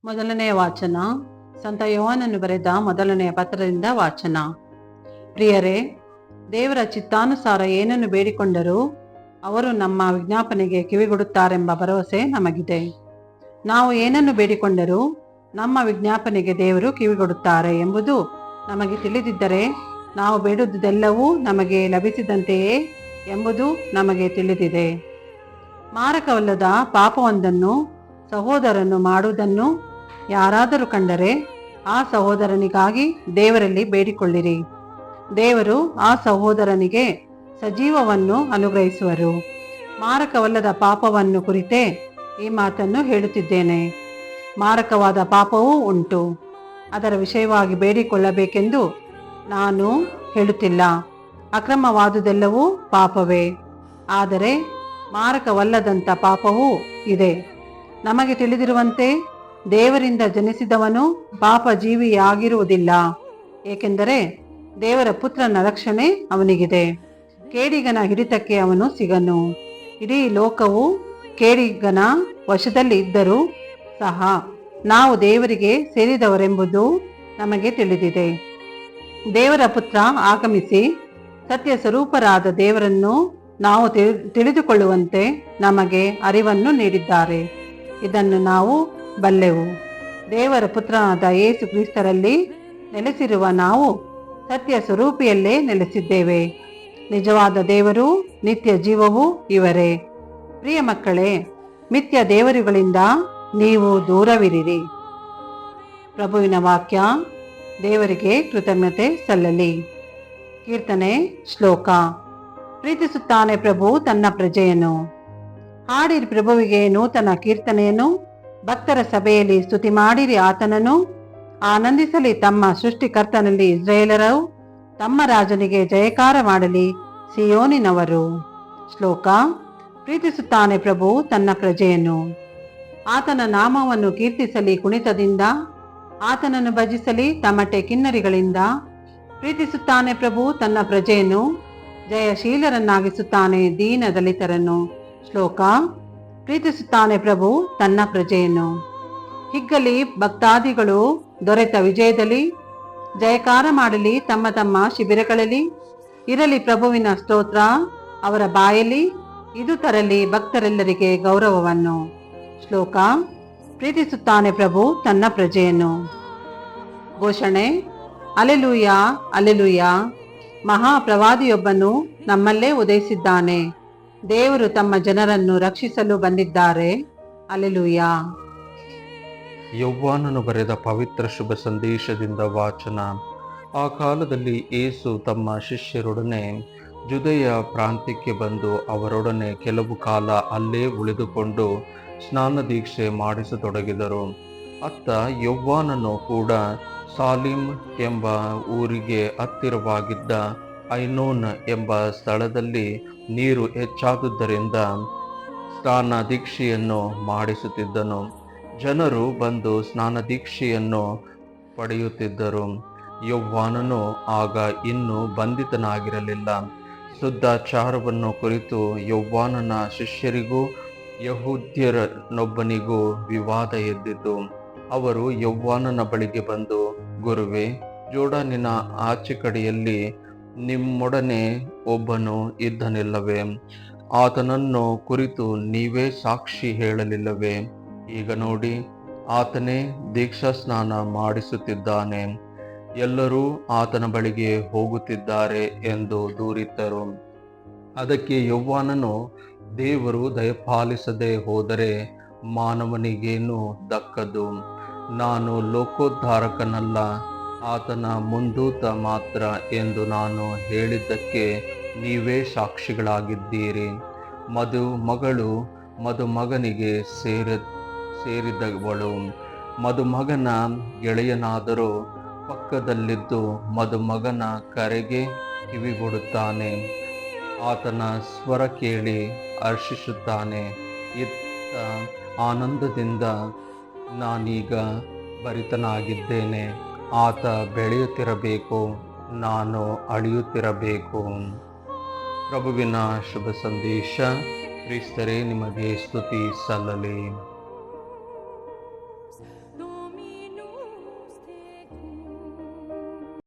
ಮೊದಲನೆಯ ವಾಚನ ಸಂತ ಯೋಹಾನನು ಬರೆದ ಮೊದಲನೆಯ ಪತ್ರದಿಂದ ವಾಚನ. ಪ್ರಿಯರೇ, ದೇವರ ಚಿತ್ತಾನುಸಾರ ಏನನ್ನು ಬೇಡಿಕೊಂಡರೂ ಅವರು ನಮ್ಮ ವಿಜ್ಞಾಪನೆಗೆ ಕಿವಿಗೊಡುತ್ತಾರೆಂಬ ಭರವಸೆ ನಮಗಿದೆ. ನಾವು ಏನನ್ನು ಬೇಡಿಕೊಂಡರೂ ನಮ್ಮ ವಿಜ್ಞಾಪನೆಗೆ ದೇವರು ಕಿವಿಗೊಡುತ್ತಾರೆ ಎಂಬುದು ನಮಗೆ ತಿಳಿದಿದ್ದರೆ ನಾವು ಬೇಡುವುದೆಲ್ಲವೂ ನಮಗೆ ಲಭಿಸಿದಂತೆಯೇ ಎಂಬುದು ನಮಗೆ ತಿಳಿದಿದೆ. ಮಾರಕವಲ್ಲದ ಪಾಪವೊಂದನ್ನು ಸಹೋದರನು ಮಾಡುವುದನ್ನು ಯಾರಾದರೂ ಕಂಡರೆ ಆ ಸಹೋದರನಿಗಾಗಿ ದೇವರಲ್ಲಿ ಬೇಡಿಕೊಳ್ಳಿರಿ. ದೇವರು ಆ ಸಹೋದರನಿಗೆ ಸಜೀವವನ್ನು ಅನುಗ್ರಹಿಸುವರು. ಮಾರಕವಲ್ಲದ ಪಾಪವನ್ನು ಕುರಿತೇ ಈ ಮಾತನ್ನು ಹೇಳುತ್ತಿದ್ದೇನೆ. ಮಾರಕವಾದ ಪಾಪವೂ ಉಂಟು, ಅದರ ವಿಷಯವಾಗಿ ಬೇಡಿಕೊಳ್ಳಬೇಕೆಂದು ನಾನು ಹೇಳುತ್ತಿಲ್ಲ. ಅಕ್ರಮವಾದುದೆಲ್ಲವೂ ಪಾಪವೇ, ಆದರೆ ಮಾರಕವಲ್ಲದಂಥ ಪಾಪವೂ ಇದೆ. ನಮಗೆ ತಿಳಿದಿರುವಂತೆ ದೇವರಿಂದ ಜನಿಸಿದವನು ಪಾಪ ಜೀವಿಯಾಗಿರುವುದಿಲ್ಲ, ಏಕೆಂದರೆ ದೇವರ ಪುತ್ರನ ರಕ್ಷಣೆ ಅವನಿಗಿದೆ. ಕೇಡಿಗನ ಹಿಡಿತಕ್ಕೆ ಅವನು ಸಿಗನು. ಇಡೀ ಲೋಕವು ಕೇಡಿಗನ ವಶದಲ್ಲಿ ಇದ್ದರೂ ಸಹ ನಾವು ದೇವರಿಗೆ ಸೇರಿದವರೆಂಬುದು ನಮಗೆ ತಿಳಿದಿದೆ. ದೇವರ ಪುತ್ರ ಆಗಮಿಸಿ ಸತ್ಯ ಸ್ವರೂಪರಾದ ದೇವರನ್ನು ನಾವು ತಿಳಿದುಕೊಳ್ಳುವಂತೆ ನಮಗೆ ಅರಿವನ್ನು ನೀಡಿದ್ದಾರೆ. ಇದನ್ನು ನಾವು ಬಲ್ಲೆವು. ದೇವರ ಪುತ್ರನಾದ ಯೇಸು ಕ್ರಿಸ್ತರಲ್ಲಿ ನೆಲೆಸಿರುವ ನಾವು ಸತ್ಯ ಸ್ವರೂಪಿಯಲ್ಲೇ ನೆಲೆಸಿದ್ದೇವೆ. ನಿಜವಾದ ದೇವರು ನಿತ್ಯ ಜೀವವು ಇವರೇ. ಪ್ರಿಯ ಮಕ್ಕಳೇ, ಮಿಥ್ಯ ದೇವರುಗಳಿಂದ ನೀವು ದೂರವಿರಿರಿ. ಪ್ರಭುವಿನ ವಾಕ್ಯ. ದೇವರಿಗೆ ಕೃತಜ್ಞತೆ ಸಲ್ಲಲಿ. ಕೀರ್ತನೆ ಶ್ಲೋಕ. ಪ್ರೀತಿಸುತ್ತಾನೆ ಪ್ರಭು ತನ್ನ ಪ್ರಜೆಯನ್ನು. ಹಾಡಿರಿ ಪ್ರಭುವಿಗೆ ನೂತನ ಕೀರ್ತನೆಯನ್ನು. ಭಕ್ತರ ಸಭೆಯಲ್ಲಿ ಸ್ತುತಿ ಮಾಡಿರಿ ಆತನನ್ನು. ಆನಂದಿಸಲಿ ತಮ್ಮ ಸೃಷ್ಟಿಕರ್ತನಲ್ಲಿ ಇಸ್ರಾಯೇಲರು. ತಮ್ಮ ರಾಜನಿಗೆ ಜಯಕಾರ ಮಾಡಲಿ ಸಿಯೋನಿನವರು. ಶ್ಲೋಕ. ಪ್ರೀತಿಸುತ್ತಾನೆ ಪ್ರಭು ತನ್ನ ಪ್ರಜೆಯನ್ನು. ಆತನ ನಾಮವನ್ನು ಕೀರ್ತಿಸಲಿ ಕುಣಿತದಿಂದ. ಆತನನ್ನು ಭಜಿಸಲಿ ತಮಟೆ ಕಿನ್ನರಿಗಳಿಂದ. ಪ್ರೀತಿಸುತ್ತಾನೆ ಪ್ರಭು ತನ್ನ ಪ್ರಜೆಯನ್ನು. ಜಯಶೀಲರನ್ನಾಗಿಸುತ್ತಾನೆ ದೀನ ದಲಿತರನ್ನು. ಶ್ಲೋಕ. ಪ್ರೀತಿಸುತ್ತಾನೆ ಪ್ರಭು ತನ್ನ ಪ್ರಜೆಯನ್ನು. ಹಿಗ್ಗಲಿ ಭಕ್ತಾದಿಗಳು ದೊರೆತ ವಿಜಯದಲ್ಲಿ. ಜಯಕಾರ ಮಾಡಲಿ ತಮ್ಮ ತಮ್ಮ ಶಿಬಿರಗಳಲ್ಲಿ. ಇರಲಿ ಪ್ರಭುವಿನ ಸ್ತೋತ್ರ ಅವರ ಬಾಯಲ್ಲಿ. ಇದು ತರಲಿ ಭಕ್ತರೆಲ್ಲರಿಗೆ ಗೌರವವನ್ನು. ಶ್ಲೋಕ. ಪ್ರೀತಿಸುತ್ತಾನೆ ಪ್ರಭು ತನ್ನ ಪ್ರಜೆಯನ್ನು. ಘೋಷಣೆ. Alleluia, alleluia. ಮಹಾಪ್ರವಾದಿಯೊಬ್ಬನು ನಮ್ಮಲ್ಲೇ ಉದಯಿಸಿದ್ದಾನೆ. ದೇವರು ತಮ್ಮ ಜನರನ್ನು ರಕ್ಷಿಸಲು ಬಂದಿದ್ದಾರೆ. ಅಲೆಲೂಯ. ಯೋಹಾನನು ಬರೆದ ಪವಿತ್ರ ಶುಭ ಸಂದೇಶದಿಂದ ವಾಚನ. ಆ ಕಾಲದಲ್ಲಿ ಯೇಸು ತಮ್ಮ ಶಿಷ್ಯರೊಡನೆ ಜುದೆಯ ಪ್ರಾಂತ್ಯಕ್ಕೆ ಬಂದು ಅವರೊಡನೆ ಕೆಲವು ಕಾಲ ಅಲ್ಲೇ ಉಳಿದುಕೊಂಡು ಸ್ನಾನ ದೀಕ್ಷೆ ಮಾಡಿಸತೊಡಗಿದರು. ಅತ್ತ ಯೋಹಾನನು ಕೂಡ ಸಾಲಿಮ್ ಎಂಬ ಊರಿಗೆ ಹತ್ತಿರವಾಗಿದ್ದ ಐನೋನ್ ಎಂಬ ಸ್ಥಳದಲ್ಲಿ ನೀರು ಹೆಚ್ಚಾದುದರಿಂದ ಸ್ನಾನ ದೀಕ್ಷೆಯನ್ನು ಮಾಡಿಸುತ್ತಿದ್ದನು. ಜನರು ಬಂದು ಸ್ನಾನ ದೀಕ್ಷೆಯನ್ನು ಪಡೆಯುತ್ತಿದ್ದರು. ಯೋಹಾನನು ಆಗ ಇನ್ನೂ ಬಂಧಿತನಾಗಿರಲಿಲ್ಲ. ಶುದ್ಧಾಚಾರವನ್ನು ಕುರಿತು ಯೋಹಾನನ ಶಿಷ್ಯರಿಗೂ ಯಹೂದ್ಯರನೊಬ್ಬನಿಗೂ ವಿವಾದ ಎದ್ದಿತು. ಅವರು ಯೋಹಾನನ ಬಳಿಗೆ ಬಂದು, ಗುರುವೇ, ಜೋರ್ಡಾನಿನ ಆಚೆ ಕಡೆಯಲ್ಲಿ ನಿಮ್ಮೊಡನೆ ಒಬ್ಬನು ಇದ್ದನಿಲ್ಲವೇ? ಆತನನ್ನು ಕುರಿತು ನೀವೇ ಸಾಕ್ಷಿ ಹೇಳಲಿಲ್ಲವೇ? ಈಗ ನೋಡಿ, ಆತನೇ ದೀಕ್ಷಾಸ್ನಾನ ಮಾಡಿಸುತ್ತಿದ್ದಾನೆ. ಎಲ್ಲರೂ ಆತನ ಬಳಿಗೆ ಹೋಗುತ್ತಿದ್ದಾರೆ ಎಂದು ದೂರಿದ್ದರು. ಅದಕ್ಕೆ ಯೋಹಾನನು, ದೇವರು ದಯಪಾಲಿಸದೆ ಹೋದರೆ ಮಾನವನಿಗೇನು ದಕ್ಕದು? ನಾನು ಲೋಕೋದ್ಧಾರಕನಲ್ಲ, ಆತನ ಮುಂದೂತ ಮಾತ್ರ ಎಂದು ನಾನು ಹೇಳಿದ್ದಕ್ಕೆ ನೀವೇ ಸಾಕ್ಷಿಗಳಾಗಿದ್ದೀರಿ. ಮದುಮಗಳು ಮದುಮಗನಿಗೆ ಸೇರಿದವಳು. ಮದುಮಗನ ಗೆಳೆಯನಾದರೂ ಪಕ್ಕದಲ್ಲಿದ್ದು ಮದುಮಗನ ಕರೆಗೆ ಕಿವಿಗೊಡುತ್ತಾನೆ. ಆತನ ಸ್ವರ ಕೇಳಿ ಹರ್ಷಿಸುತ್ತಾನೆ. ಇತ್ತ ಆನಂದದಿಂದ ನಾನೀಗ ಭರಿತನಾಗಿದ್ದೇನೆ. ಆತ ಬೆಳೆಯುತ್ತಿರಬೇಕು, ನಾನು ಅಳಿಯುತ್ತಿರಬೇಕು. ಪ್ರಭುವಿನ ಶುಭ ಸಂದೇಶ. ಕ್ರಿಸ್ತರೇ, ನಿಮಗೆ ಸ್ತುತಿ ಸಲ್ಲಲಿ.